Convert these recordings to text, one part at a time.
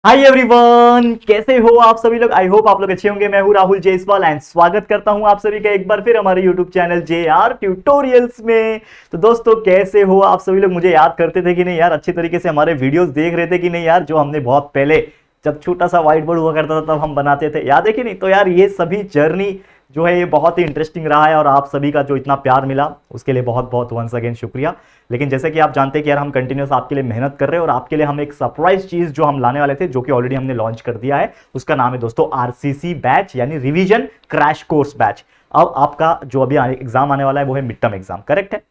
Hi everyone, कैसे हो आप सभी लोग। आई होप आप लोग अच्छे होंगे। मैं हूं राहुल जयसवाल एंड स्वागत करता हूं आप सभी का एक बार फिर हमारे यूट्यूब चैनल JR ट्यूटोरियल्स में। तो दोस्तों कैसे हो आप सभी लोग, मुझे याद करते थे कि नहीं यार, अच्छी तरीके से हमारे वीडियोस देख रहे थे कि नहीं यार, जो हमने बहुत पहले जब छोटा सा व्हाइट बोर्ड हुआ करता था तब हम बनाते थे, याद है कि नहीं। तो यार ये सभी जर्नी जो है ये बहुत ही इंटरेस्टिंग रहा है और आप सभी का जो इतना प्यार मिला उसके लिए बहुत बहुत वंस अगेन शुक्रिया। लेकिन जैसे कि आप जानते हैं कि यार हम कंटिन्यूस आपके लिए मेहनत कर रहे हैं और आपके लिए हम एक सरप्राइज चीज जो हम लाने वाले थे, जो कि ऑलरेडी हमने लॉन्च कर दिया है, उसका नाम है दोस्तों RCC बैच, यानी रिवीजन क्रैश कोर्स बैच। अब आपका जो अभी एग्जाम आने वाला है वो है मिड टर्म एग्जाम, करेक्ट है।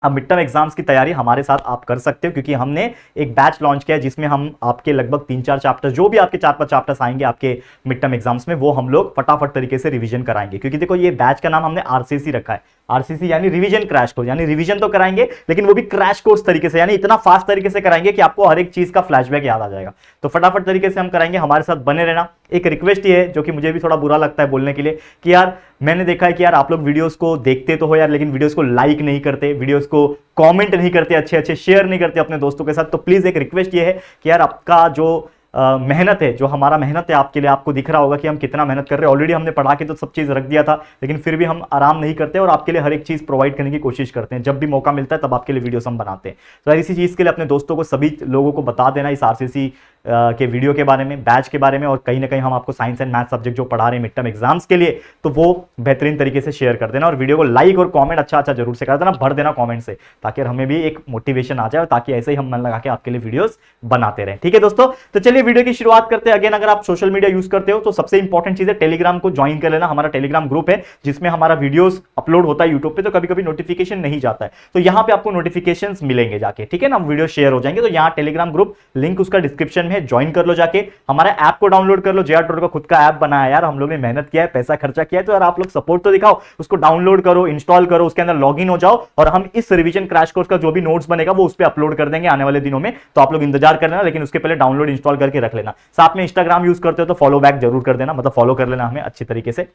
अब मिड टर्म एग्जाम्स की तैयारी हमारे साथ आप कर सकते हो, क्योंकि हमने एक बैच लॉन्च किया है जिसमें हम आपके लगभग 3-4 चैप्टर, जो भी आपके 4-5 चैप्टर्स आएंगे आपके मिड टर्म एग्जाम्स में, वो हम लोग फटाफट तरीके से रिवीजन कराएंगे। क्योंकि देखो ये बैच का नाम हमने RCC रखा है, RCC यानी रिवीजन क्रैश कोर्स, यानी रिवीजन तो कराएंगे लेकिन वो भी क्रैश कोर्स तरीके से, यानी इतना फास्ट तरीके से कराएंगे कि आपको हर एक चीज का फ्लैशबैक याद आ जाएगा। तो फटाफट तरीके से हम कराएंगे, हमारे साथ बने रहना। एक रिक्वेस्ट ये है जो कि मुझे भी थोड़ा बुरा लगता है बोलने के लिए, कि यार मैंने देखा है कि यार आप लोग वीडियोस को देखते तो हो यार, लेकिन वीडियोस को लाइक नहीं करते, वीडियोस को कमेंट नहीं करते, अच्छे अच्छे शेयर नहीं करते अपने दोस्तों के साथ। तो प्लीज एक रिक्वेस्ट ये है कि यार आपका जो मेहनत है, जो हमारा मेहनत है आपके लिए, आपको दिख रहा होगा कि हम कितना मेहनत कर रहे हैं। ऑलरेडी हमने पढ़ा के तो सब चीज रख दिया था, लेकिन फिर भी हम आराम नहीं करते और आपके लिए हर एक चीज प्रोवाइड करने की कोशिश करते हैं। जब भी मौका मिलता है तब आपके लिए वीडियोस हम बनाते हैं। तो इसी चीज के लिए अपने दोस्तों को, सभी लोगों को बता देना इस RCC के वीडियो के बारे में, बैच के बारे में, और कहीं ना कहीं हम आपको साइंस एंड मैथ सब्जेक्ट जो पढ़ा रहे हैं मिड टर्म एग्जाम्स के लिए, तो वो बेहतरीन तरीके से शेयर कर देना और वीडियो को लाइक और कमेंट अच्छा अच्छा जरूर से कर देना, भर देना कमेंट से, ताकि हमें भी एक मोटिवेशन आ जाए और ताकि ऐसे ही हम मन लगा के आपके लिए वीडियोस बनाते रहें। ठीक है दोस्तों, तो चलिए वीडियो की शुरुआत करते हैं। अगेन अगर आप सोशल मीडिया यूज करते हो तो सबसे इंपॉर्टेंट चीज है टेलीग्राम को ज्वाइन कर लेना। हमारा टेलीग्राम ग्रुप है जिसमें हमारा वीडियोस अपलोड होता है यूट्यूब पे, तो कभी कभी नोटिफिकेशन नहीं जाता है, तो यहां पे आपको नोटिफिकेशंस मिलेंगे जाके, ठीक है ना, वीडियो शेयर हो जाएंगे। तो यहां टेलीग्राम ग्रुप लिंक उसका डिस्क्रिप्शन में, ज्वाइन कर लो जाके। हमारे ऐप को डाउनलोड कर लो, JR ट्यूटर का खुद का ऐप बनाया यार, हम लोग ने मेहनत किया है, पैसा खर्चा किया है, तो यार आप लोग सपोर्ट तो दिखाओ। उसको डाउनलोड करो, इंस्टॉल करो, उसके अंदर लॉगिन हो जाओ और हम इस रिवीजन क्रैश कोर्स का जो भी नोट्स बनेगा वो उस पर अपलोड कर देंगे आने वाले दिनों में। तो आप लोग इंतजार कर लेना, लेकिन उसके पहले डाउनलोड इंस्टॉल करके रख लेना। साथ में इंस्टाग्राम यूज करते हो तो फॉलो बैक जरूर कर देना, मतलब फॉलो कर लेना हमें अच्छी तरीके से।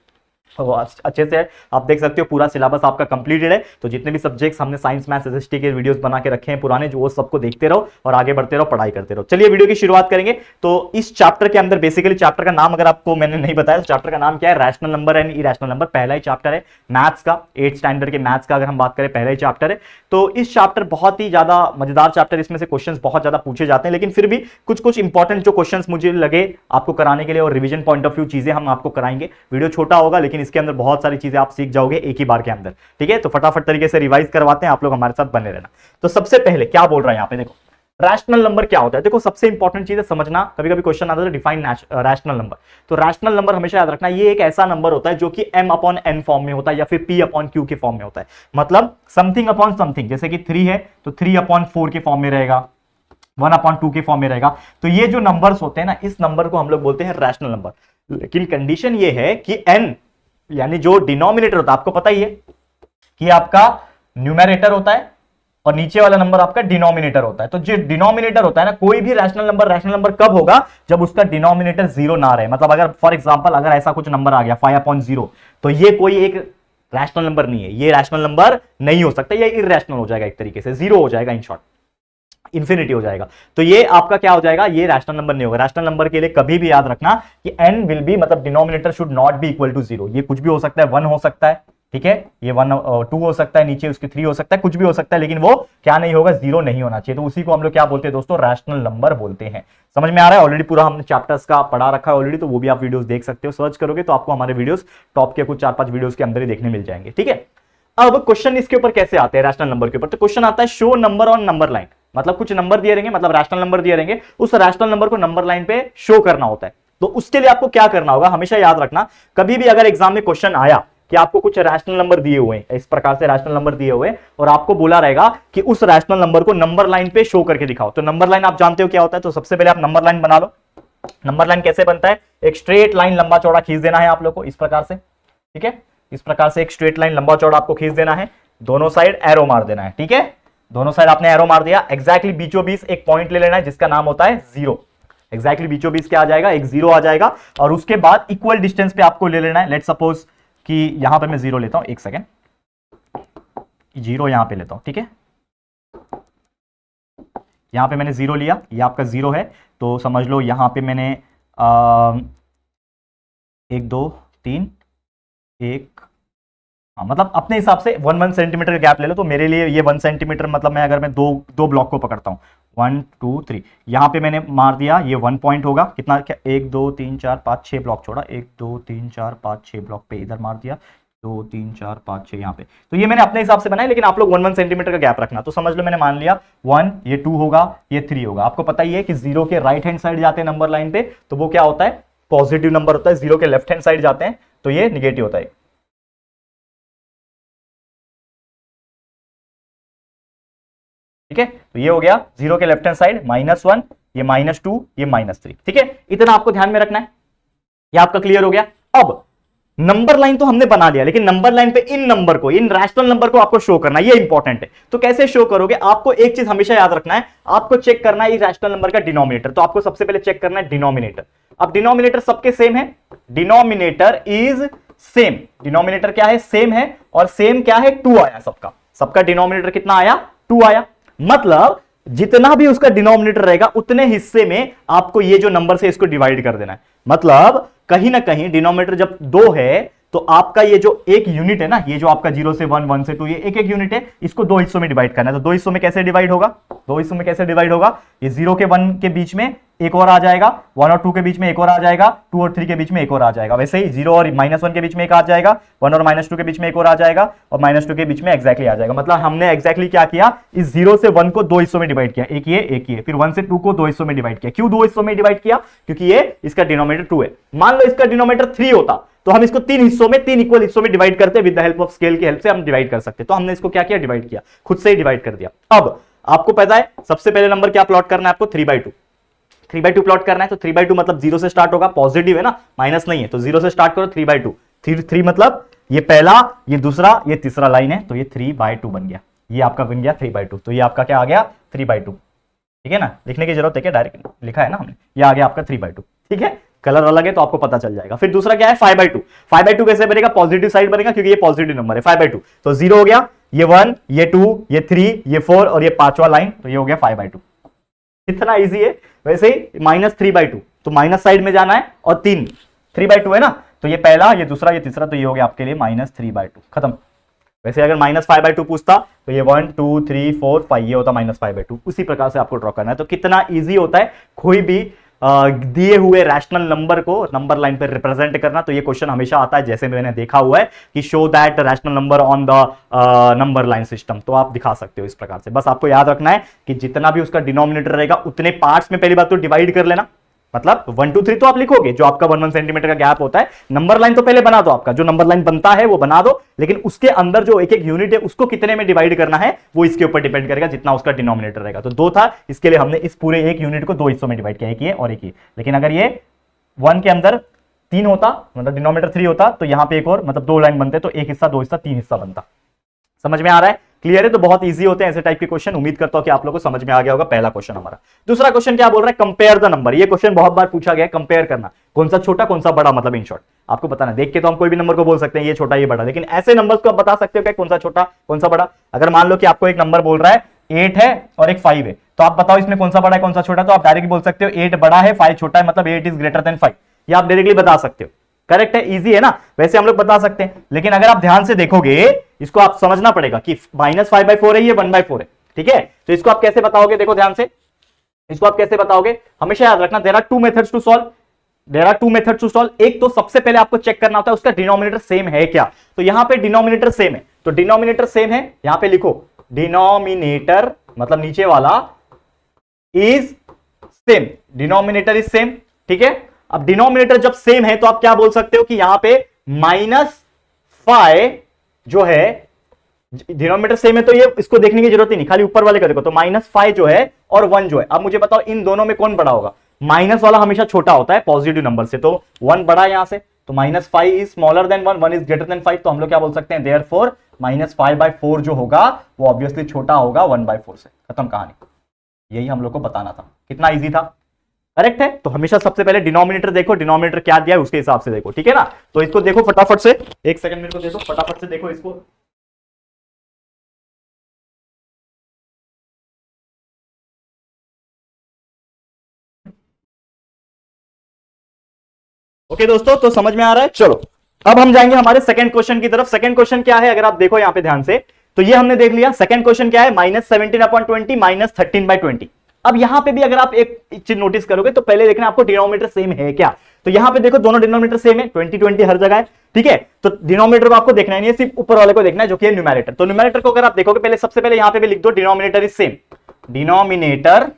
अच्छे से आप देख सकते हो पूरा सिलेबस आपका कंप्लीटेड है, तो जितने भी सब्जेक्ट्स हमने साइंस मैथ्स SST के वीडियोस बना के रखे हैं पुराने, जो वो सबको देखते रहो और आगे बढ़ते रहो, पढ़ाई करते रहो। चलिए वीडियो की शुरुआत करेंगे। तो इस चैप्टर के अंदर बेसिकली, चैप्टर का नाम अगर आपको मैंने नहीं बताया तो चैप्टर का नाम क्या है, rational number and irrational number. पहला ही चैप्टर है मैथ्स का, 8th स्टैंडर्ड के मैथ्स का अगर हम बात करें, पहला ही चैप्टर है। तो इस चैप्टर बहुत ही ज्यादा मजेदार चैप्टर, इसमें से क्वेश्चंस बहुत ज्यादा पूछे जाते हैं, लेकिन फिर भी कुछ कुछ इंपॉर्टेंट जो क्वेश्चंस मुझे लगे आपको कराने के लिए और रिवीजन पॉइंट ऑफ व्यू चीजें हम आपको कराएंगे। वीडियो छोटा होगा लेकिन इसके अंदर बहुत सारी चीजें आप सीख जाओगे एक ही बार के अंदर, ठीक है। तो फटाफट तरीके से रिवाइज करवाते हैं, आप लोग हमारे साथ बने रहना। तो सबसे पहले क्या बोल रहा है यहाँ पे, देखो रैशनल नंबर क्या होता है। देखो सबसे इंपॉर्टेंट चीज है समझना, कभी कभी क्वेश्चन आता है डिफाइन रैशनल नंबर। तो रैशनल नंबर हमेशा याद रखना, ये एक ऐसा नंबर होता है जो कि m/n फॉर्म में होता है या फिर p/q के फॉर्म में होता है। मतलब समथिंग अपॉन समथिंग, जैसे कि 3 है तो 3/4 के फॉर्म में रहेगा, 1/2 के फॉर्म में रहेगा। तो ये जो नंबर्स होते हैं ना, इस नंबर को हम लोग बोलते हैं रैशनल नंबर। लेकिन कंडीशन ये है कि n यानी जो डिनोमिनेटर होता है, आपको पता ही है कि आपका न्यूमरेटर होता है और नीचे वाला नंबर आपका डिनोमिनेटर होता है। तो जो डिनोमिनेटर होता है ना, कोई भी रैशनल नंबर कब होगा, जब उसका डिनोमिनेटर 0 ना रहे। मतलब अगर फॉर एग्जांपल अगर ऐसा कुछ नंबर आ गया 5/0, तो ये कोई एक रैशनल नंबर नहीं है, ये रैशनल नंबर नहीं हो सकता, ये इररैशनल हो जाएगा, एक तरीके से 0 हो जाएगा, इन शॉर्ट इंफिनिटी हो जाएगा। तो ये आपका क्या हो जाएगा, ये रैशनल नंबर नहीं होगा। रैशनल नंबर के लिए कभी भी याद रखना कि n विल बी, मतलब denominator should not be equal to 0। ये कुछ भी हो सकता है, 1 हो सकता है, ठीक है, ये 1 2 हो सकता है, नीचे उसके 3 हो सकता है, कुछ भी हो सकता है, लेकिन वो क्या नहीं होगा, 0 नहीं होना चाहिए। तो उसी को हम लोग क्या बोलते हैं दोस्तों, रैशनल नंबर बोलते हैं। समझ में आ रहा है। ऑलरेडी पूरा हमने चैप्टर्स का पढ़ा रखा है ऑलरेडी, तो वो भी आप वीडियोस देख सकते हो, सर्च करोगे तो आपको हमारे वीडियोस टॉप के कुछ 4-5 वीडियोस के अंदर ही देखने मिल जाएंगे, ठीक है। अब क्वेश्चन इसके ऊपर कैसे आते हैं, रैशनल नंबर के ऊपर। तो क्वेश्चन आता है show number on number line, मतलब कुछ नंबर दिए रहेंगे, मतलब रैशनल नंबर दिए रहेंगे, उस रैशनल नंबर को नंबर लाइन पे शो करना होता है। तो उसके लिए आपको क्या करना होगा, हमेशा याद रखना, कभी भी अगर एग्जाम में क्वेश्चन आया कि आपको कुछ रैशनल नंबर दिए हुए हैं, इस प्रकार से रैशनल नंबर दिए हुए और आपको बोला रहेगा कि उस रैशनल नंबर को नंबर लाइन पे शो करके दिखाओ। तो नंबर लाइन आप जानते हो क्या होता है, तो सबसे पहले आप नंबर लाइन बना लो। नंबर लाइन कैसे बनता है, एक स्ट्रेट लाइन लंबा चौड़ा खींच देना है आप लोग को, इस प्रकार से, ठीक है, इस प्रकार से एक स्ट्रेट लाइन लंबा चौड़ा आपको खींच देना है, दोनों साइड एरो मार देना है, ठीक है, दोनों साइड आपने एरो मार दिया। एग्जैक्टली बीचों बीच एक पॉइंट ले लेना है जिसका नाम होता है 0। एग्जैक्टली बीचों बीच क्या आ जाएगा, एक 0 आ जाएगा, और उसके बाद इक्वल डिस्टेंस पे आपको ले लेना है। लेट सपोज कि यहां पे मैं 0 लेता हूं, एक सेकेंड, 0 यहां पे लेता हूं, ठीक है, यहाँ पे मैंने 0 लिया, ये आपका 0 है, तो समझ लो यहाँ पे मैंने 1 2 3 1, हाँ मतलब अपने हिसाब से 1 सेंटीमीटर का गैप ले लो। तो मेरे लिए ये 1 सेंटीमीटर मतलब मैं अगर मैं दो ब्लॉक को पकड़ता हूँ 1 2 3, यहाँ पे मैंने मार दिया, ये 1 पॉइंट होगा कितना, क्या 1 2 3 4 5 6 ब्लॉक छोड़ा, 1 2 3 4 5 6 ब्लॉक पे इधर मार दिया, 2 3 4 5 6 यहाँ पे। तो ये मैंने अपने हिसाब से बनाया, लेकिन आप लोग 1 सेंटीमीटर का गैप रखना। तो समझ लो मैंने मान लिया 1, ये 2 होगा, ये 3 होगा। आपको पता ही है कि 0 के राइट हैंड साइड जाते हैं नंबर लाइन पे तो वो क्या होता है, पॉजिटिव नंबर होता है। 0 के लेफ्ट हैंड साइड जाते हैं तो ये निगेटिव होता है। ठीक है, तो ये हो गया 0 के लेफ्ट हैंड साइड -1, ये -2, ये -3। ठीक है, इतना आपको ध्यान में रखना है। ये आपका क्लियर हो गया। अब नंबर लाइन तो हमने बना लिया, लेकिन नंबर लाइन पे इन नंबर को, इन रैशनल नंबर को आपको शो करना है, ये इंपॉर्टेंट है। तो कैसे शो करोगे, आपको एक चीज हमेशा याद रखना है, आपको चेक करना है इस रैशनल नंबर का डिनोमिनेटर। तो आपको सबसे पहले चेक करना है डिनोमिनेटर। अब डिनोमिनेटर सबके सेम है, डिनोमिनेटर इज सेम। डिनोमिनेटर क्या है, सेम है, और सेम क्या है, 2 आया सबका। सबका डिनोमिनेटर कितना आया, 2 आया। मतलब जितना भी उसका डिनोमिनेटर रहेगा उतने हिस्से में आपको ये जो नंबर से इसको डिवाइड कर देना है। मतलब कहीं ना कहीं डिनोमिनेटर जब 2 है तो आपका ये जो एक यूनिट है ना, ये जो आपका 0 से 1 1 से 2, ये एक एक यूनिट है, इसको 2 हिस्सों में डिवाइड करना है। तो 2 हिस्सों में कैसे डिवाइड होगा, 2 हिस्सों में कैसे डिवाइड होगा, ये 0 के 1 के बीच में एक और आ जाएगा, 1 और 2 के बीच में एक और आ जाएगा, 2 और 3 के बीच में एक और आ जाएगा। वैसे ही 0 और -1 के बीच में एक आ जाएगा, 1 और -2 के बीच में एक और आ जाएगा, और -2 के बीच में एग्जैक्टली आ जाएगा। मतलब हमने एग्जैक्टली क्या किया, इस 0 से 1 को 2 हिस्सों में डिवाइड किया, एक ये, फिर 1 से 2 को 2 हिस्सों में डिवाइड किया। क्यों 2 हिस्सों में डिवाइड किया, क्योंकि ये इसका डिनोमिनेटर 2 है। मान लो इसका डिनोमिनेटर 3 होता तो हम इसको 3 हिस्सों में, 3 इक्वल हिस्सों में डिवाइड करते, with the help of scale की हेल्प से हम डिवाइड कर सकते। तो हमने इसको क्या किया, डिवाइड किया, खुद से ही डिवाइड कर दिया। अब आपको पता है सबसे पहले नंबर क्या प्लॉट करना है, आपको 3/2। 3/2 प्लॉट करना है। तो 3/2 मतलब 0 से स्टार्ट होगा, पॉजिटिव है ना, माइनस नहीं है, तो 0 से स्टार्ट करो 3/2। 3 मतलब ये पहला, ये दूसरा, ये तीसरा लाइन है, तो ये 3/2 बन गया। ये आपका बन गया 3/2। तो ये आपका क्या आ गया, 3/2। ठीक है ना, लिखने की जरूरत है क्या, डायरेक्ट लिखा है ना हमने, ये आ गया आपका 3/2। ठीक है, कलर अलग है तो आपको पता चल जाएगा। फिर दूसरा क्या है, 5/2। 5/2 कैसे बनेगा, पॉजिटिव साइड बनेगा क्योंकि ये पॉजिटिव नंबर है। 5/2 तो 0 हो गया, ये 1, ये 2, ये 3, ये 4 और ये पांचवा लाइन, तो ये हो गया 5/2। इतना इजी है। वैसे ही -3/2 तो माइनस साइड में जाना है, और 3/2 है ना, तो ये पहला, ये दूसरा, ये तीसरा, तो ये हो गया आपके लिए -3/2, खत्म। वैसे अगर -5/2 पूछता तो ये 1 2 3 4 5 ये होता -5/2। उसी प्रकार से आपको ड्रॉ करना है। तो कितना इजी होता है कोई भी दिए हुए रैशनल नंबर को नंबर लाइन पर रिप्रेजेंट करना। तो ये क्वेश्चन हमेशा आता है, जैसे मैंने देखा हुआ है कि show that rational number on the number line system, तो आप दिखा सकते हो इस प्रकार से। बस आपको याद रखना है कि जितना भी उसका डिनोमिनेटर रहेगा उतने पार्ट्स में पहली बात तो डिवाइड कर लेना। मतलब 1 2 3 तो आप लिखोगे, जो आपका 1 1 सेंटीमीटर का गैप होता है। नंबर लाइन तो पहले बना दो, आपका जो नंबर लाइन बनता है वो बना दो, लेकिन उसके अंदर जो एक एक यूनिट है उसको कितने में डिवाइड करना है वो इसके ऊपर डिपेंड करेगा, जितना उसका डिनोमिनेटर रहेगा। तो 2 था, इसके लिए हमने इस पूरे एक यूनिट को 2 हिस्सों में डिवाइड किया, एक ये और एक ये। लेकिन अगर ये 1 के अंदर 3 होता, मतलब डिनोमिनेटर 3 होता, तो यहां पे एक और, मतलब 2 लाइन बनते, तो 1 हिस्सा 2 हिस्सा 3 हिस्सा बनता। समझ में आ रहा है, क्लियर है। तो बहुत इजी होते हैं ऐसे टाइप के क्वेश्चन। उम्मीद करता हूं कि आप लोगों को समझ में आ गया होगा पहला क्वेश्चन हमारा। दूसरा क्वेश्चन क्या बोल रहा है, कंपेयर द नंबर। ये क्वेश्चन बहुत बार पूछा गया है, कंपेयर करना, कौन सा छोटा कौन सा बड़ा, मतलब इन शॉर्ट आपको बताना। देख के तो हम कोई भी नंबर को बोल सकते हैं ये छोटा ये बड़ा, लेकिन ऐसे नंबर्स को आप बता सकते हो क्या कौन सा छोटा कौन सा बड़ा। अगर मान लो कि आपको एक नंबर बोल रहा है 8 है और एक 5 है, तो आप बताओ इसमें कौन सा बड़ा है कौन सा छोटा। तो आप डायरेक्ट बोल सकते हो 8 बड़ा है 5 छोटा है, मतलब 8 इज ग्रेटर देन 5। ये आप डायरेक्टली बता सकते हो, करेक्ट है, इजी है ना। वैसे हम लोग बता सकते हैं, लेकिन अगर आप ध्यान से देखोगे इसको आप समझना पड़ेगा कि -5/4 है, ये 1/4 है। ठीक है, तो इसको आप कैसे बताओगे, देखो ध्यान से, इसको आप कैसे बताओगे, हमेशा याद रखना there are 2 methods to solve. There are 2 methods to solve. एक तो सबसे पहले आपको चेक करना होता है उसका डिनोमिनेटर सेम है क्या। तो यहां पे डिनोमिनेटर सेम है, तो डिनोमिनेटर सेम है, यहां पे लिखो डिनोमिनेटर मतलब नीचे वाला is same, denominator is same. ठीक है, अब डिनोमिनेटर जब सेम है तो आप क्या बोल सकते हो कि यहां पे -5 जो है, डिनोमिनेटर सेम है तो ये इसको देखने की जरूरत ही नहीं, खाली ऊपर वाले का देखो। तो -5 जो है और 1 जो है, अब मुझे बताओ इन दोनों में कौन बड़ा होगा। माइनस वाला हमेशा छोटा होता है पॉजिटिव नंबर से, तो 1 बड़ा है यहां से, तो -5 is smaller than 1, 1 is greater than 5। तो हम लोग क्या बोल सकते हैं, देयरफॉर -5/4 जो होगा वो ऑब्वियसली छोटा होगा 1/4 से। खत्म कहानी। यही हम लोग को बताना था। कितना इजी था, करेक्ट है। तो हमेशा सबसे पहले डिनोमिनेटर देखो, डिनोमिनेटर क्या दिया है उसके हिसाब से देखो। ठीक है ना, तो इसको देखो फटाफट से, एक सेकंड मेरे को देखो, फटाफट से देखो इसको। ओके दोस्तों, तो समझ में आ रहा है। चलो अब हम जाएंगे हमारे सेकंड क्वेश्चन की तरफ। सेकंड क्वेश्चन क्या है, अगर आप देखो यहां पे ध्यान से, तो ये हमने देख लिया। सेकंड क्वेश्चन क्या है, -17/20 -13/20। अब यहां पे भी अगर आप एक चीज नोटिस करोगे तो पहले देखना आपको डिनोमिनेटर सेम है क्या। तो यहां पे देखो दोनों डिनोमिनेटर सेम है, 20 हर जगह है, ठीक है। तो डिनोमिनेटर को आपको देखना नहीं है, सिर्फ ऊपर वाले को देखना है जो कि है न्यूमैरेटर। तो न्यूमैरेटर को अगर आप देखोगे पहले, सबसे पहले यहां पे भी लिख दो denominator is same, denominator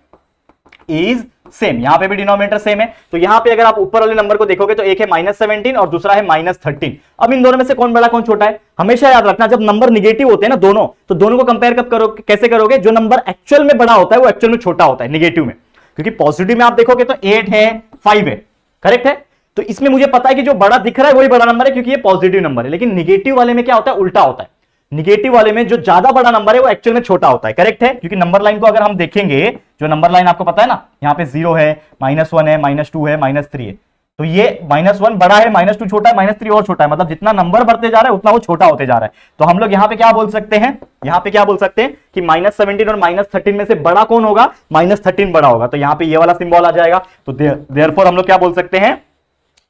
is same. यहां पे भी डिनोमिनेटर सेम है, तो यहां पे अगर आप ऊपर वाले नंबर को देखोगे तो एक है -17 और दूसरा है -13। अब इन दोनों में से कौन बड़ा कौन छोटा है, हमेशा याद रखना, जब नंबर निगेटिव होते हैं ना दोनों, तो दोनों को कंपेयर कब करोगे, कैसे करोगे, जो नंबर एक्चुअल में बड़ा होता है वो एक्चुअल में छोटा होता है निगेटिव में। क्योंकि पॉजिटिव में आप देखोगे तो 8 है, 5 है, करेक्ट है। तो इसमें मुझे पता है कि जो बड़ा दिख रहा है वही बड़ा नंबर है क्योंकि ये पॉजिटिव नंबर है। लेकिन निगेटिव वाले में क्या होता है, उल्टा होता है। निगेटिव वाले में जो ज्यादा बड़ा नंबर है वो एक्चुअल में छोटा होता है, करेक्ट है। क्योंकि नंबर लाइन को अगर हम देखेंगे, जो नंबर लाइन आपको पता है ना, यहां पे 0 है, -1 है, -2 है, -3 है, तो ये -1 बड़ा है, -2 छोटा है, -3 और छोटा है। मतलब जितना नंबर बढ़ते जा रहा है उतना वो छोटा होते जा रहा है। तो हम लोग यहां पे क्या बोल सकते हैं, यहां पे क्या बोल सकते हैं कि -17 और -13 में से बड़ा कौन होगा, -13 बड़ा होगा। तो यहां पे ये वाला सिंबल आ जाएगा। तो देयरफॉर हम लोग क्या बोल सकते हैं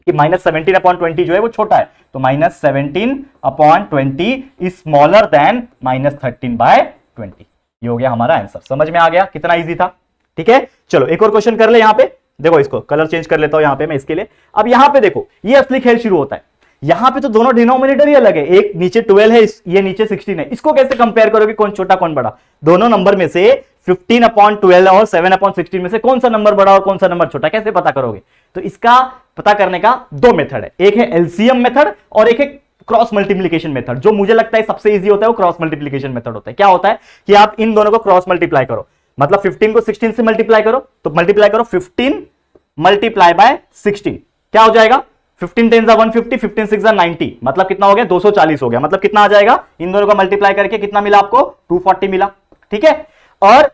कि -17/20 जो है वो छोटा है। तो -17/20 इज स्मॉलर देन -13/20। ये हो गया हमारा आंसर। समझ में आ गया, कितना इजी था, ठीक है। चलो एक और क्वेश्चन कर ले। यहां पे देखो, इसको कलर चेंज कर लेता हूं यहां पे मैं इसके लिए। अब यहां पे देखो, ये असली खेल शुरू होता है। यहां पे तो दोनों डिनोमिनेटर ही अलग है, एक नीचे 12 है, ये नीचे 16 है। इसको कैसे कंपेयर करोगे, कौन छोटा कौन बड़ा। दोनों नंबर में से 15/12 और 7/16 में से कौन सा नंबर बड़ा और कौन सा नंबर छोटा, कैसे पता करोगे। तो इसका पता करने का दो मेथड है, एक है एलसीएम मेथड और एक है क्रॉस मल्टीप्लिकेशन मेथड। जो मुझे लगता है सबसे इजी होता है वो क्रॉस मल्टीप्लिकेशन मेथड होता है। क्या होता है कि आप इन दोनों को क्रॉस मल्टीप्लाई करो, मतलब 15 को 16 से मल्टीप्लाई करो, तो मल्टीप्लाई करो 15 मल्टीप्लाई बाय 16, क्या हो जाएगा, 15 10 150, 15 6 90, मतलब कितना हो गया, 240 हो गया। मतलब कितना आ जाएगा, इन दोनों को मल्टीप्लाई करके कितना मिला आपको, 240 मिला, ठीक है। और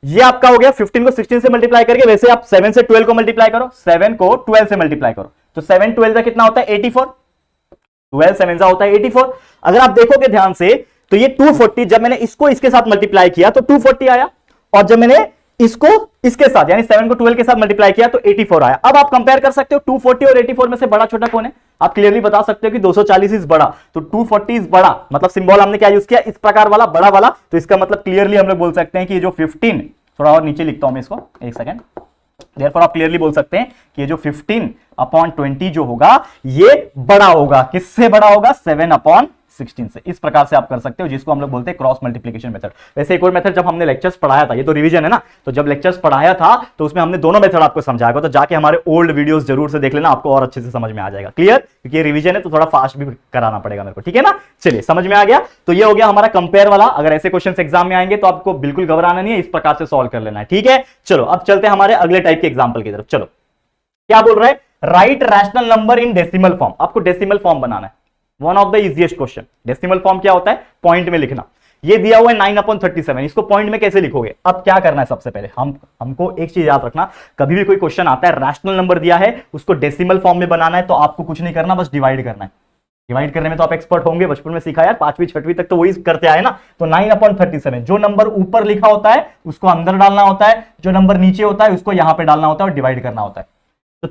ये आपका हो गया 15 को 16 से मल्टीप्लाई करके। वैसे आप 7 से 12 को मल्टीप्लाई करो, 7 को 12 से मल्टीप्लाई करो, तो 7 12 का कितना होता है, 84, 12 7 होता है 84। अगर आप देखोगे ध्यान से तो ये 240, जब मैंने इसको इसके साथ मल्टीप्लाई किया तो 240 आया, और जब मैंने इसको इसके साथ यानी 7 को 12 के साथ मल्टीप्लाई किया तो 84 आया। अब आप कंपेयर कर सकते हो 240 और 84 में से बड़ा छोटा कौन है। आप क्लियरली बता सकते हो कि 240 इज बड़ा, तो 240 इज बड़ा, मतलब सिंबल हमने क्या यूज किया, इस प्रकार वाला बड़ा वाला। तो इसका मतलब क्लियरली हम लोग बोल सकते हैं कि ये जो 15, थोड़ा और नीचे लिखता हूं मैं इसको, एक सेकेंड। देयरफॉर आप क्लियरली बोल सकते हैं कि ये जो 15/20 जो होगा ये बड़ा होगा, किससे बड़ा होगा, 7/16 से। इस प्रकार से आप कर सकते हो, जिसको हम लोग बोलते हैं क्रॉस मल्टीप्लिकेशन मेथड। वैसे एक और मेथड जब हमने लेक्चर्स पढ़ाया था, ये तो रिवीजन है ना, तो जब लेक्चर्स पढ़ाया था तो उसमें हमने दोनों मेथड आपको समझाया, तो जाके हमारे ओल्ड वीडियोस जरूर से देख लेना, आपको और अच्छे से समझ में आ जाएगा। क्लियर, क्योंकि ये रिवीजन है तो थोड़ा फास्ट भी कराना पड़ेगा मेरे को, ठीक है ना। चलिए समझ में आ गया। तो ये हो गया हमारा कंपेयर वाला। अगर ऐसे क्वेश्चन एग्जाम में आएंगे तो आपको बिल्कुल घबराना नहीं है, इस प्रकार से सॉल्व कर लेना है, ठीक है। चलो अब चलते हैं हमारे अगले टाइप के एग्जाम्पल की तरफ। चलो क्या बोल रहा है, right rational number in decimal form. आपको डेसिमल फॉर्म बनाना है, one of the easiest question. Decimal form क्या होता है, पॉइंट में लिखना। ये दिया हुआ है 9/37, इसको पॉइंट में कैसे लिखोगे। अब क्या करना है, सबसे पहले हमको एक चीज याद रखना, कभी भी कोई क्वेश्चन आता है, रैशनल नंबर दिया है, उसको डेसिमल फॉर्म में बनाना है, तो आपको कुछ नहीं करना, बस डिवाइड करना है। डिवाइड करने में तो आप एक्सपर्ट होंगे, बचपन में सीखा यार, 5वीं 6वीं तक तो वही करते आए ना। तो 9/37, जो नंबर ऊपर लिखा होता है उसको अंदर डालना होता है, जो नंबर नीचे होता है उसको यहां पे डालना होता है और डिवाइड करना होता है। तो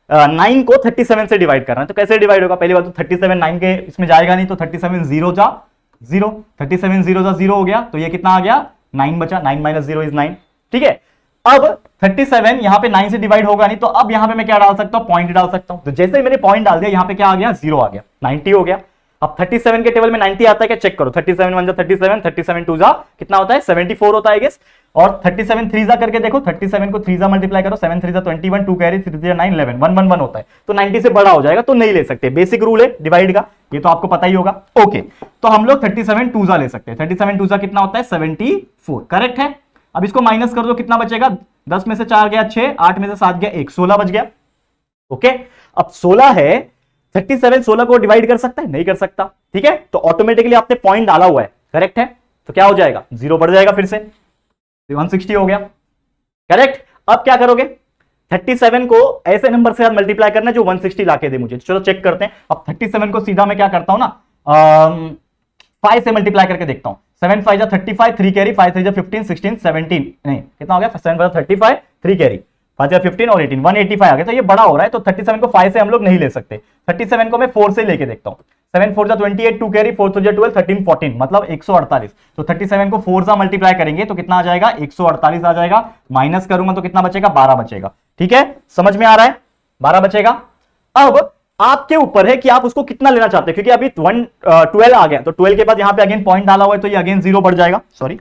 9 को 37 से डिवाइड करना है, तो कैसे डिवाइड होगा, पहली बात तो 37 9 के इसमें जाएगा नहीं, तो 37 0 जा 0, 37 0 जा 0 हो गया, तो ये कितना आ गया, 9 बचा, 9 - 0 इज 9, ठीक है। अब 37 यहां पे 9 से डिवाइड होगा नहीं, तो अब यहां पे मैं क्या डाल सकता हूं, पॉइंट डाल सकता हूं। तो जैसे ही मैंने पॉइंट डाल दिया, यहां पे क्या आ गया, 0 आ गया, 90 हो गया। अब 37 के टेबल में 90 आता है क्या, चेक करो, 37 1 जा 37, 37 2 जा कितना होता है, 74 होता है गेस। और 37 3 जा करके देखो, 37 को 3 जा मल्टीप्लाई करो, 7 3 जा 21, 2 कैरी, 3 जा 9 11, 1 1 1 होता है, तो 90 से बड़ा हो जाएगा, तो नहीं ले सकते। बेसिक रूल है डिवाइड का, ये तो आपको पता ही होगा। ओके, तो हम लोग 37 2 जा ले सकते हैं। 37 2 जा कितना होता है, 74, करेक्ट है। अब इसको माइनस कर दो, कितना बचेगा, 10 में से 4 गया 6, 8 में से 7 गया 1, 16 बच गया। ओके, अब 16 है, 37 16 को डिवाइड कर सकता है, नहीं कर सकता, ठीक है। तो ऑटोमेटिकली आपने पॉइंट डाला हुआ है, करेक्ट है, तो क्या हो जाएगा, 0 बढ़ जाएगा फिर से, 160 हो गया, करेक्ट। अब क्या करोगे, 37 को ऐसे नंबर से मल्टीप्लाई करना जो 160 लाके दे मुझे। चलो चेक करते हैं। अब 37 को सीधा मैं क्या करता हूं ना, 5 से मल्टीप्लाई करके देखता हूं। 7 5 35, 3 कैरी, 5 3 15, 16 17, नहीं कितना हो गया, 7 5 35, 3 कैरी, 5 या 15 और 18, 185 आ गया। तो ये बड़ा हो रहा है, तो 37 को 5 से हम लोग नहीं ले सकते, 37 को मैं 4 से लेके देखता हूँ। 7 4 28, 2 कैरी, 4 4 12, 13 14, मतलब 148। तो 37 को 4 से मल्टीप्लाई करेंगे तो कितना आ जाएगा, 148 आ जाएगा। माइनस करूंगा तो कितना बचेगा, 12 बचेगा। ठीक है, समझ में आ रहा है, 12 बचेगा। अब आपके ऊपर है कि आप उसको कितना लेना चाहते हैं, क्योंकि अभी 12 आ गया, तो 12 के बाद यहां पे अगेन पॉइंट डाला हुआ है, तो ये अगेन 0 बढ़ जाएगा, सॉरी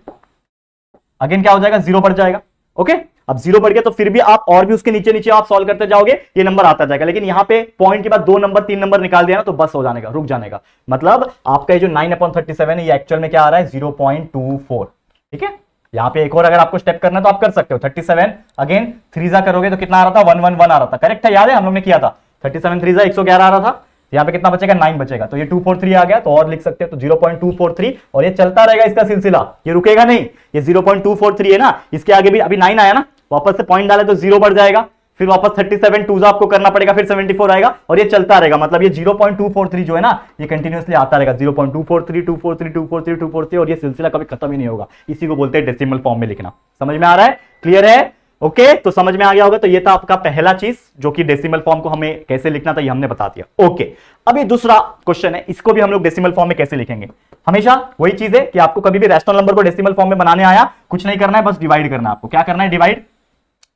अगेन क्या हो जाएगा, 0 बढ़ जाएगा। ओके, अब 0 बढ़ गया तो फिर भी आप और भी उसके नीचे नीचे आप सॉल्व करते जाओगे, ये नंबर आता जाएगा। लेकिन यहां पे पॉइंट के बाद 2 नंबर 3 नंबर निकाल दिया ना, तो बस हो जाने का, रुक जाने का। मतलब आपका ये जो 9/37 है, ये एक्चुअल में क्या आ रहा है, 0.24। ठीक है, यहां पे एक और अगर आपको स्टेप करना है तो आप कर सकते हो। 37 अगेन 3 जा करोगे तो कितना आ रहा था, 111 आ रहा था। करेक्ट है, याद है हम लोग ने किया था। 37 3 जा 111 आ रहा था, यहां पे कितना बचेगा, 9 बचेगा। तो ये 243 आ गया, तो और लिख सकते हो, तो 0.243, और ये चलता रहेगा इसका सिलसिला, ये रुकेगा नहीं। ये 0.243 है ना, इसके आगे भी अभी 9 आया ना, वापस से पॉइंट डाले तो 0 बढ़ जाएगा, फिर वापस 37 2 आपको करना पड़ेगा, फिर 74 आएगा, और ये चलता रहेगा। मतलब ये 0.243 जो है ना, ये कंटिन्यूअसली आता रहेगा, 0.243 243 243 243, और ये सिलसिला कभी खत्म ही नहीं होगा। इसी को बोलते हैं डेसिमल फॉर्म में लिखना। समझ में आ रहा है, क्लियर है? ओके, तो समझ में आ गया होगा। तो ये था आपका पहला चीज, जो कि डेसिमल फॉर्म को हमें कैसे लिखना था, ये हमने बता दिया। ओके, अभी दूसरा क्वेश्चन है, इसको भी हम लोग डेसिमल फॉर्म में कैसे लिखेंगे। हमेशा वही चीज है कि आपको कभी भी रैशनल नंबर को डेसिमल फॉर्म में बनाने आया, कुछ नहीं करना है, बस डिवाइड करना है। आपको क्या करना है, डिवाइड।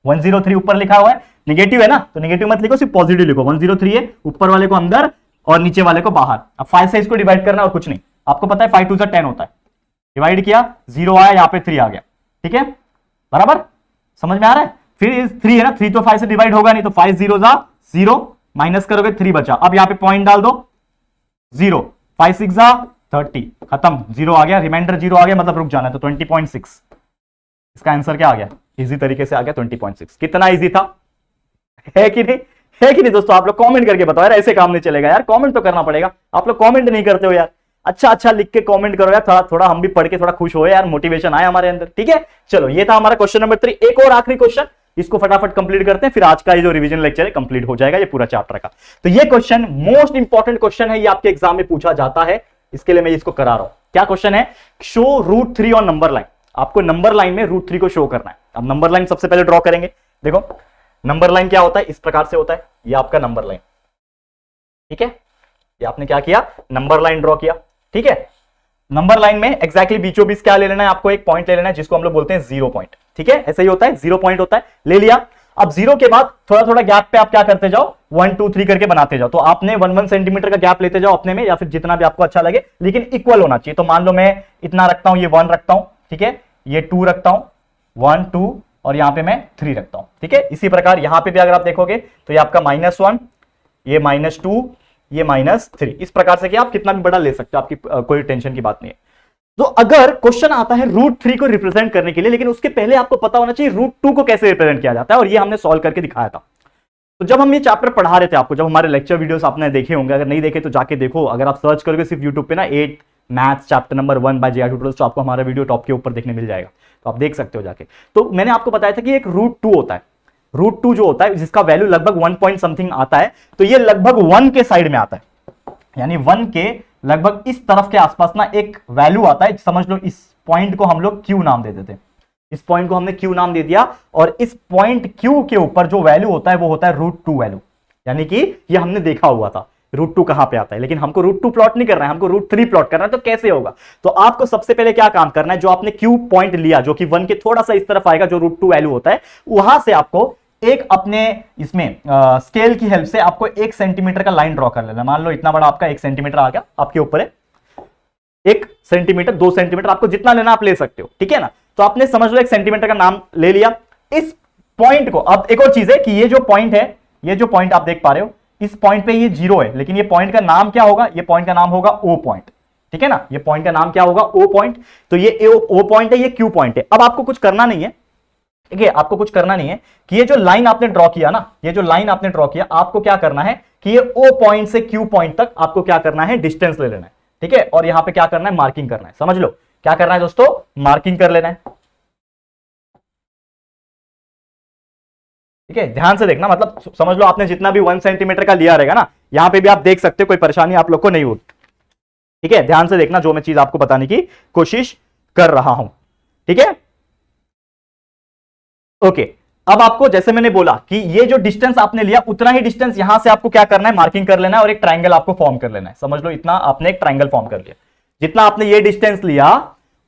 103 ऊपर लिखा हुआ है, निगेटिव है ना, तो निगेटिव मत लिखो, सिर्फ पॉजिटिव लिखो। 103 है, ऊपर वाले को अंदर और नीचे वाले को बाहर। अब 5 से इसको डिवाइड करना और कुछ नहीं। आपको पता है 5 2 10 होता है, डिवाइड किया, 0 आया, यहाँ पे 3 आ गया। ठीक है, बराबर, समझ में आ रहा है। फिर 3 है ना, 3 तो 5 से डिवाइड होगा नहीं, तो 5 0 जा 0, माइनस करोगे 3 बचा। अब यहाँ पे पॉइंट डाल दो, 0, 5 6 जा 30, खत्म, 0 आ गया, रिमाइंडर 0 आ गया, मतलब रुक जाना है। तो 20.6 इसका आंसर क्या आ गया, इजी तरीके से आ गया 20.6। कितना इजी था, है कि नहीं, है कि नहीं दोस्तों? आप लोग कमेंट करके बताओ यार, ऐसे काम नहीं चलेगा यार, कमेंट तो करना पड़ेगा। आप लोग कमेंट नहीं करते हो यार, अच्छा अच्छा लिख के कमेंट करो यार, थोड़ा थोड़ा हम भी पढ़ के थोड़ा खुश हो यार, मोटिवेशन आए हमारे अंदर। ठीक है, चलो ये था हमारा क्वेश्चन नंबर 3। एक और आखिरी क्वेश्चन, इसको फटाफट कंप्लीट करते हैं, फिर आज का ये जो रिवीजन लेक्चर है कंप्लीट हो जाएगा, ये पूरा चैप्टर का। तो ये क्वेश्चन मोस्ट इंपॉर्टेंट क्वेश्चन है, ये आपके एग्जाम में पूछा जाता है, इसके लिए मैं इसको करा रहा हूं। क्या क्वेश्चन है, शो √3 ऑन नंबर लाइन। आपको नंबर लाइन में √3 को शो करना है। अब नंबर लाइन सबसे पहले ड्रॉ करेंगे। देखो नंबर लाइन क्या होता है, इस प्रकार से होता है, ये आपका नंबर लाइन। ठीक है, ये आपने क्या किया, नंबर लाइन ड्रॉ किया। ठीक है, नंबर लाइन में एग्जैक्टली बीचों बीच क्या ले लेना है, आपको एक पॉइंट ले लेना है, जिसको हम लोग बोलते हैं 0 पॉइंट। ठीक है, ऐसा ही होता है, 0 पॉइंट होता है, ले लिया। अब 0 के बाद थोड़ा थोड़ा गैप पे आप क्या करते जाओ, 1 2 3 करके बनाते जाओ। तो आपने 1 सेंटीमीटर का गैप लेते जाओ अपने में, या फिर जितना भी आपको अच्छा लगे, लेकिन इक्वल होना चाहिए। तो मान लो मैं इतना रखता हूं, ये 1 रखता हूं, ठीक है, ये 2 रखता हूं, 1 2, और यहां पे मैं 3 रखता हूं। ठीक है, इसी प्रकार यहां पे भी अगर आप देखोगे तो ये आपका -1, ये -2, ये -3, इस प्रकार से कि आप कितना भी बड़ा ले सकते हो, आपकी कोई टेंशन की बात नहीं है। तो अगर क्वेश्चन आता है √3 को रिप्रेजेंट करने के लिए, लेकिन उसके पहले आपको पता होना चाहिए √2 को कैसे रिप्रेजेंट किया जाता है, और ये हमने सॉल्व करके दिखाया था। तो जब हम ये चैप्टर पढ़ा रहे थे आपको, जब हमारे लेक्चर वीडियोस आपने देखे होंगे, अगर नहीं देखे तो जाके देखो। अगर आप सर्च करोगे सिर्फ यूट्यूब पे ना 8 maths chapter number 1 by JR tutorials, तो आपको हमारा वीडियो टॉप के ऊपर देखने मिल जाएगा, तो आप देख सकते हो जाके। तो मैंने आपको बताया था कि एक √2 होता है, √2 जो होता है जिसका वैल्यू लगभग 1 पॉइंट समथिंग आता है, तो ये लगभग 1 के साइड में आता है, यानी 1 के लगभग इस तरफ के आसपास ना एक वैल्यू आता है। समझ लो इस पॉइंट को हम लोग Q नाम दे देते हैं, इस पॉइंट को हमने Q नाम दे दिया, और इस पॉइंट Q के ऊपर जो वैल्यू होता है वो होता है √2 वैल्यू। यानी कि ये हमने देखा हुआ था √2 कहां पे आता है, लेकिन हमको √2 प्लॉट नहीं करना है, हमको √3 प्लॉट करना है। तो कैसे होगा, तो आपको सबसे पहले क्या काम करना है, जो आपने Q पॉइंट लिया जो कि 1 के थोड़ा सा इस तरफ आएगा, जो √2 वैल्यू होता है, वहां से आपको एक अपने इसमें स्केल की हेल्प से आपको 1 सेंटीमीटर का लाइन ड्रॉ कर लेना। मान लो इतना बड़ा आपका 1 सेंटीमीटर आ गया, आपके ऊपर है 1 सेंटीमीटर 2 सेंटीमीटर, आपको जितना लेना आप ले सकते हो। ठीक है ना, तो आपने समझ लो 1 सेंटीमीटर का नाम ले लिया। इस पॉइंट को, अब एक और चीज है कि ये जो पॉइंट है, ये जो पॉइंट आप देख पा रहे हो, इस पॉइंट पे ये 0 है, लेकिन ये पॉइंट का नाम क्या होगा, ये पॉइंट का नाम होगा O पॉइंट। ठीक है ना, ये पॉइंट का नाम क्या होगा, O पॉइंट। तो ये O पॉइंट है, ये Q पॉइंट है। अब आपको कुछ करना नहीं है, ठीक है, आपको कुछ करना नहीं है कि ये जो लाइन आपने ड्रॉ किया ना, ये जो लाइन आपने ड्रॉ किया, आपको क्या करना है कि ये O पॉइंट से Q पॉइंट तक आपको क्या करना है, डिस्टेंस ले लेना है। ठीक है, और यहां पे क्या करना है, मार्किंग करना है। समझ लो क्या करना है दोस्तों, मार्किंग कर लेना है। ठीक है, ध्यान से देखना, मतलब समझ लो आपने जितना भी 1 सेंटीमीटर का लिया रहेगा ना, यहां पे भी आप देख सकते हो, कोई परेशानी आप लोग को नहीं होगी। ठीक है, ध्यान से देखना जो मैं चीज आपको बताने की कोशिश कर रहा हूं। ठीक है, ओके, अब आपको जैसे मैंने बोला कि ये जो डिस्टेंस आपने लिया उतना ही डिस्टेंस यहां से आपको क्या करना है, मार्किंग कर लेना है और एक ट्राइंगल आपको फॉर्म कर लेना है। समझ लो इतना आपने एक ट्राइंगल फॉर्म कर लिया। जितना आपने ये डिस्टेंस लिया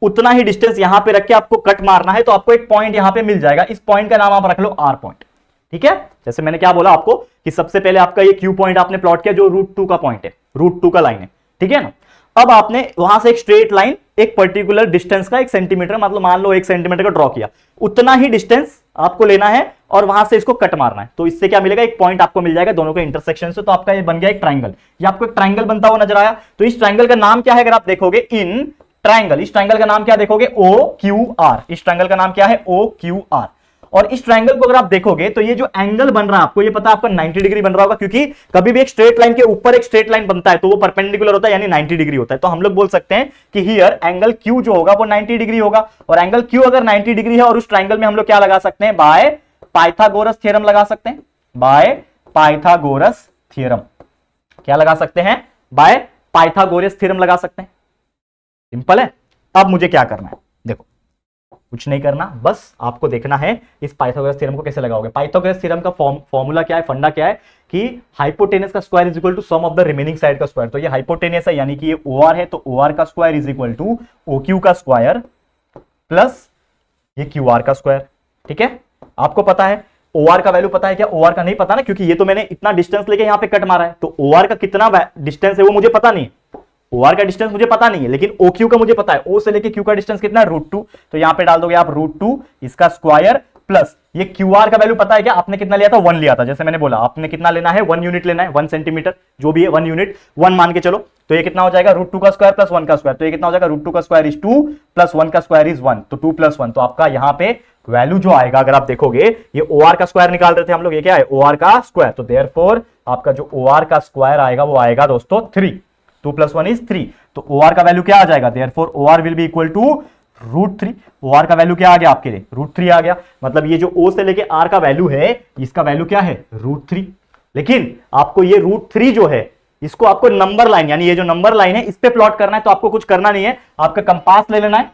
उतना ही डिस्टेंस यहां पे रख के आपको कट मारना है, तो आपको एक पॉइंट यहां पे मिल जाएगा। इस पॉइंट का नाम आप रख लो आर पॉइंट। ठीक है, जैसे मैंने क्या बोला आपको कि सबसे पहले आपका ये क्यू पॉइंट आपने प्लॉट किया जो √2 का पॉइंट है, √2 का लाइन है। ठीक है ना, अब आपने वहां से एक स्ट्रेट लाइन एक पर्टिकुलर डिस्टेंस का 1 सेंटीमीटर, मतलब मान लो 1 सेंटीमीटर का ड्रॉ किया, उतना ही डिस्टेंस आपको लेना है और वहां से इसको कट मारना है। तो इससे क्या मिलेगा, एक पॉइंट आपको मिल जाएगा दोनों के इंटरसेक्शन से। तो आपका ये बन गया एक ट्राइंगल। ये आपको एक ट्राइंगल बनता हुआ नजर आया। तो इस ट्राइंगल का नाम क्या है, अगर आप देखोगे इन ट्राइंगल, इस ट्राइंगल का नाम क्या देखोगे, OQR। इस ट्राइंगल का नाम क्या है, OQR। और इस ट्राइंगल को अगर आप देखोगे तो ये जो एंगल बन रहा है आपको ये पता है आपका 90 डिग्री बन रहा होगा, क्योंकि कभी भी एक स्ट्रेट लाइन के ऊपर एक स्ट्रेट लाइन बनता है तो वो परपेंडिकुलर होता है, यानी 90 डिग्री होता है। तो हम लोग बोल सकते हैं कि हियर एंगल Q जो होगा वो 90 डिग्री होगा। और एंगल Q अगर 90 डिग्री है और उस ट्राइंगल में हम लोग क्या लगा सकते हैं, बाय पाइथागोरस थ्योरम लगा सकते हैं। बाय पाइथागोरस थ्योरम क्या लगा सकते हैं, बाय पाइथागोरस थ्योरम लगा सकते हैं। सिंपल है। अब मुझे क्या करना है, देखो कुछ नहीं करना, बस आपको देखना है इस पाइथागोरस थ्योरम को कैसे लगाओगे। पाइथागोरस थ्योरम का फॉर्मूला क्या है, फंडा क्या है कि हाइपोटेनस का square is equal to sum of the remaining side का स्क्वायर। तो ये हाइपोटेनस है यानी कि ये OR है, तो OR का square is equal to OQ का स्क्वायर प्लस ये QR का स्क्वायर। ठीक है, आपको पता है OR का वैल्यू पता है क्या, OR का नहीं पता ना, क्योंकि ये तो मैंने इतना डिस्टेंस लेके यहां पे कट मारा है। तो OR का कितना डिस्टेंस है वो मुझे पता नहीं, OR का डिस्टेंस मुझे पता नहीं है, लेकिन OQ का मुझे पता है। O से लेके Q का डिस्टेंस कितना है, √2। तो यहां पे डाल दोगे आप √2 इसका स्क्वायर प्लस ये QR का वैल्यू पता है क्या, आपने कितना लिया था, 1 लिया था। जैसे मैंने बोला आपने कितना लेना है, 1 यूनिट लेना है, 1 सेंटीमीटर जो भी है 1 यूनिट, 1 मान के चलो। तो ये कितना हो जाएगा, √2 का स्क्वायर प्लस 1 का स्क्वायर। तो ये कितना हो जाएगा, √2 का स्क्वायर इज 2 प्लस 1 का स्क्वायर इज 1, तो 2 + 1। तो आपका यहां पे वैल्यू जो आएगा, अगर आप देखोगे ये OR का स्क्वायर निकाल रहे थे हम लोग, ये क्या है, OR का स्क्वायर। तो देयरफॉर आपका जो OR का स्क्वायर आएगा वो आएगा दोस्तों 3, 2 + 1 इज 3। तो OR का वैल्यू क्या आ जाएगा, therefore OR will be equal to √3। OR का वैल्यू क्या आ गया आपके लिए, √3 आ गया। मतलब ये जो O से लेके R का वैल्यू है इसका वैल्यू क्या है, √3। लेकिन आपको ये √3 जो है इसको आपको नंबर लाइन, यानी ये जो नंबर लाइन है इस पे प्लॉट करना है। तो आपको कुछ करना नहीं है, आपका कंपास ले लेना है।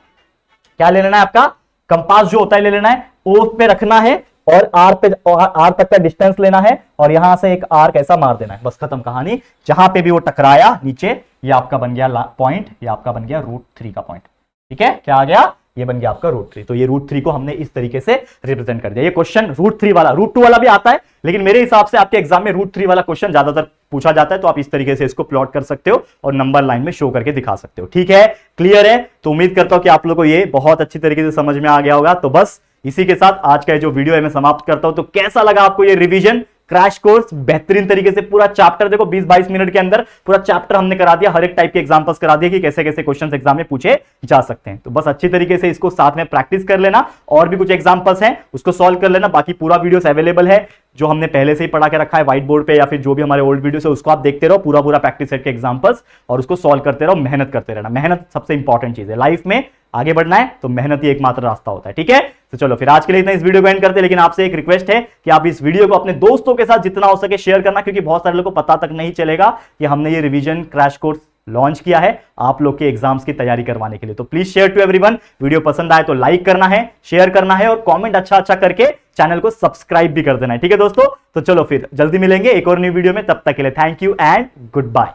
क्या ले लेना है, आपका कंपास जो होता है ले लेना है, O पे रखना है और R तक का डिस्टेंस लेना है और यहां से एक आर्क ऐसा मार देना है, बस खत्म कहानी। जहां पे भी वो टकराया नीचे, ये आपका बन गया पॉइंट, ये आपका बन गया √3 का पॉइंट। ठीक है, क्या आ गया, ये बन गया आपका √3। तो ये √3 को हमने इस तरीके से रिप्रेजेंट कर दिया। ये क्वेश्चन √3 वाला, √2 वाला भी आता है, लेकिन मेरे हिसाब से आपके एग्जाम में √3 वाला क्वेश्चन ज्यादातर पूछा जाता है। तो आप इस तरीके से इसको प्लॉट कर सकते हो और नंबर लाइन में शो करके दिखा सकते हो। ठीक है, क्लियर है। तो उम्मीद करता हूं कि आप लोगों को ये बहुत अच्छी तरीके से समझ में आ गया होगा। तो बस इसी के साथ आज का जो वीडियो है मैं समाप्त करता हूं। तो कैसा लगा आपको ये रिवीजन क्रैश कोर्स, बेहतरीन तरीके से पूरा चैप्टर देखो 20-22 मिनट के अंदर पूरा चैप्टर हमने करा दिया, हर एक टाइप के एग्जांपल्स करा दिए कि कैसे कैसे क्वेश्चंस एग्जाम में पूछे जा सकते हैं। तो बस अच्छी तरीके से इसको साथ में प्रैक्टिस कर लेना, और भी कुछ एग्जांपल्स हैं उसको सॉल्व कर लेना। बाकी पूरा वीडियोस अवेलेबल है जो हमने पहले से ही पढ़ा के रखा है व्हाइट बोर्ड पे, या फिर जो भी हमारे ओल्ड वीडियोस है उसको आप देखते रहो, पूरा पूरा प्रैक्टिस सेट के एग्जांपल्स, और उसको सॉल्व करते रहो, मेहनत करते रहना। मेहनत सबसे इंपॉर्टेंट चीज है लाइफ में, आगे बढ़ना है तो मेहनत ही एकमात्र रास्ता होता है। ठीक है, तो चलो फिर आज के लिए इतना इस वीडियो को एंड करते हैं। लेकिन आपसे एक रिक्वेस्ट है कि आप इस वीडियो को अपने दोस्तों के साथ जितना हो सके शेयर करना, क्योंकि बहुत सारे लोगों को पता तक नहीं चलेगा कि हमने ये रिवीजन क्रैश कोर्स लॉन्च किया है आप लोग के एग्जाम्स की तैयारी करवाने के लिए। तो please share to everyone. Video पसंद आए तो लाइक करना है, शेयर करना है और कमेंट अच्छा करके चैनल को सब्सक्राइब भी कर देना है। ठीक है दोस्तों, तो चलो फिर जल्दी मिलेंगे एक और न्यू वीडियो में। तब तक के लिए thank you and good bye.